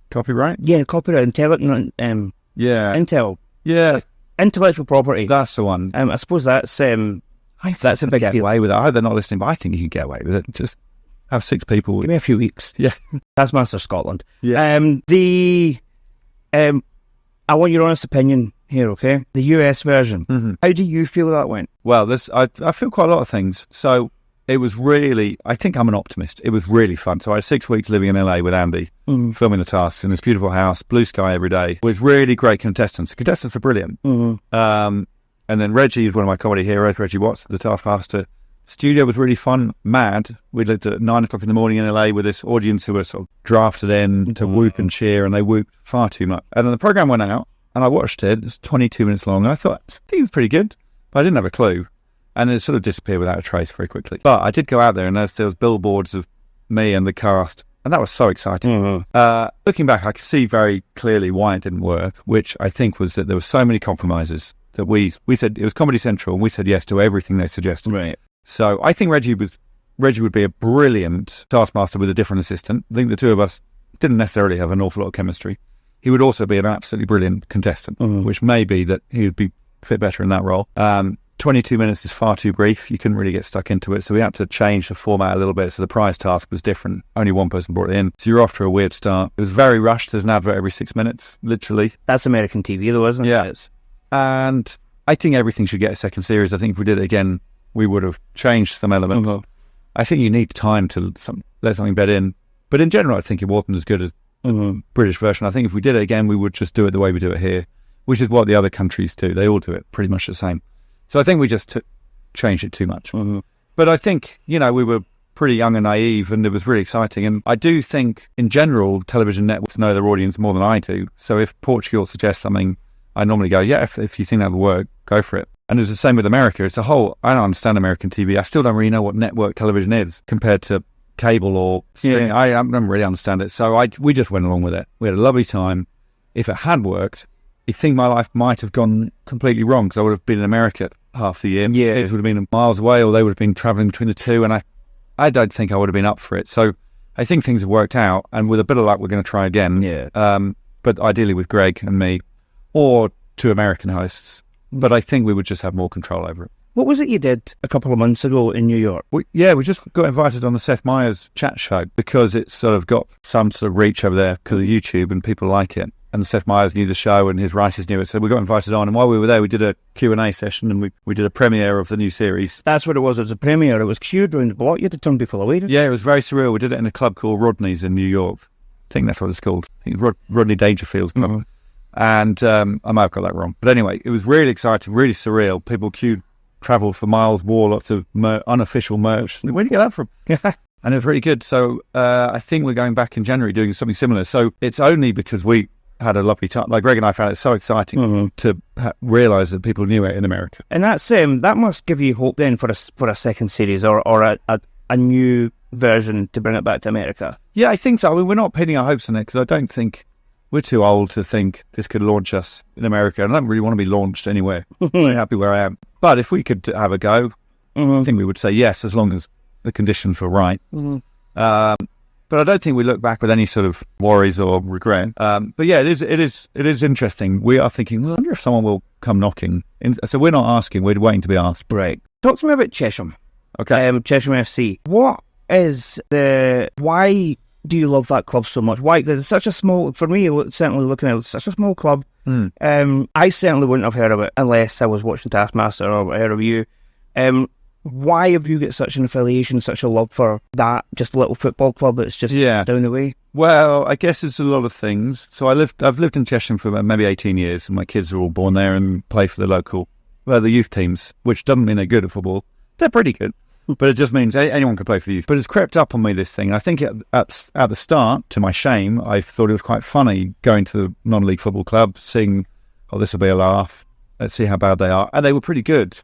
Copyright? Yeah, copyright, Intel. Yeah. Intellectual property. That's the one. I suppose that's a big Get deal. away with it. I hope they're not listening, but I think you can get away with it. Just have 6 people. Give me a few weeks. Yeah. Taskmaster Scotland. Yeah. I want your honest opinion here, okay? The US version. Mm-hmm. How do you feel that went? Well, I feel quite a lot of things. So it was really, I think I'm an optimist. It was really fun. So I had 6 weeks living in LA with Andy, filming the tasks in this beautiful house, blue sky every day, with really great contestants. The contestants are brilliant. And then Reggie is one of my comedy heroes, Reggie Watts, the Taskmaster. Studio was really fun, mad. We lived at 9 o'clock in the morning in LA with this audience who were sort of drafted in to whoop and cheer, and they whooped far too much. And then the program went out, and I watched it. It's 22 minutes long, and I thought, I think it's pretty good, but I didn't have a clue. And it sort of disappeared without a trace very quickly. But I did go out there, and there was billboards of me and the cast, and that was so exciting. Looking back, I could see very clearly why it didn't work, which I think was that there were so many compromises that we said, it was Comedy Central, and we said yes to everything they suggested. Right. So I think Reggie would be a brilliant Taskmaster with a different assistant. I think the two of us didn't necessarily have an awful lot of chemistry. He would also be an absolutely brilliant contestant, which may be that he would be fit better in that role. 22 minutes is far too brief. You couldn't really get stuck into it. So we had to change the format a little bit. So the prize task was different. Only one person brought it in. So you're off to a weird start. It was very rushed. There's an advert every 6 minutes, literally. That's American TV though, isn't it? Yeah. And I think everything should get a second series. I think if we did it again, we would have changed some elements. I think you need time to let something bed in. But in general, I think it wasn't as good as British version. I think if we did it again, we would just do it the way we do it here, which is what the other countries do. They all do it pretty much the same. So I think we just changed it too much. But I think, we were pretty young and naive, and it was really exciting. And I do think, in general, television networks know their audience more than I do. So if Portugal suggests something, I normally go, yeah, if you think that will work, go for it. And it's the same with America. It's a whole, I don't understand American TV. I still don't really know what network television is compared to cable or streaming. I don't really understand it. So we just went along with it. We had a lovely time. If it had worked, I think my life might have gone completely wrong, because I would have been in America half the year. Yeah. Kids would have been miles away, or they would have been traveling between the two. And I don't think I would have been up for it. So I think things have worked out. And with a bit of luck, we're going to try again. Yeah. But ideally with Greg and me, or 2 American hosts. But I think we would just have more control over it. What was it you did a couple of months ago in New York? We just got invited on the Seth Meyers chat show because it's sort of got some sort of reach over there because of YouTube and people like it. And Seth Meyers knew the show and his writers knew it. So we got invited on. And while we were there, we did a Q&A session, and we did a premiere of the new series. That's what it was. It was a premiere. It was queued around the block. You had to turn people away. Yeah, it was very surreal. We did it in a club called Rodney's in New York. I think that's what it's called. I think Rodney Dangerfield's club. And I might have got that wrong. But anyway, it was really exciting, really surreal. People travelled for miles, wore lots of unofficial merch. Where did you get that from? And it was really good. So I think we're going back in January doing something similar. So it's only because we had a lovely time. Like Greg and I found it so exciting to realise that people knew it in America. And that's that must give you hope then for a second series or a new version to bring it back to America. Yeah, I think so. I mean, we're not pinning our hopes on it because I don't think we're too old to think this could launch us in America. I don't really want to be launched anywhere. I'm really happy where I am. But if we could have a go, I think we would say yes, as long as the conditions were right. But I don't think we look back with any sort of worries or regret. But yeah, it is interesting. We are thinking, well, I wonder if someone will come knocking. So we're not asking, we're waiting to be asked. Right. Talk to me about Chesham. Okay. Chesham FC. Why do you love that club so much? Why? It's such a small, for me, certainly looking at it, such a small club. I certainly wouldn't have heard of it unless I was watching Taskmaster or heard of you. Why have you got such an affiliation, such a love for that just little football club that's just down the way? Well, I guess it's a lot of things. So I've lived in Chesham for about maybe 18 years, and my kids are all born there and play for the youth teams, which doesn't mean they're good at football. They're pretty good. But it just means anyone can play for the youth. But it's crept up on me, this thing. I think at the start, to my shame, I thought it was quite funny going to the non-league football club, seeing, this will be a laugh. Let's see how bad they are. And they were pretty good.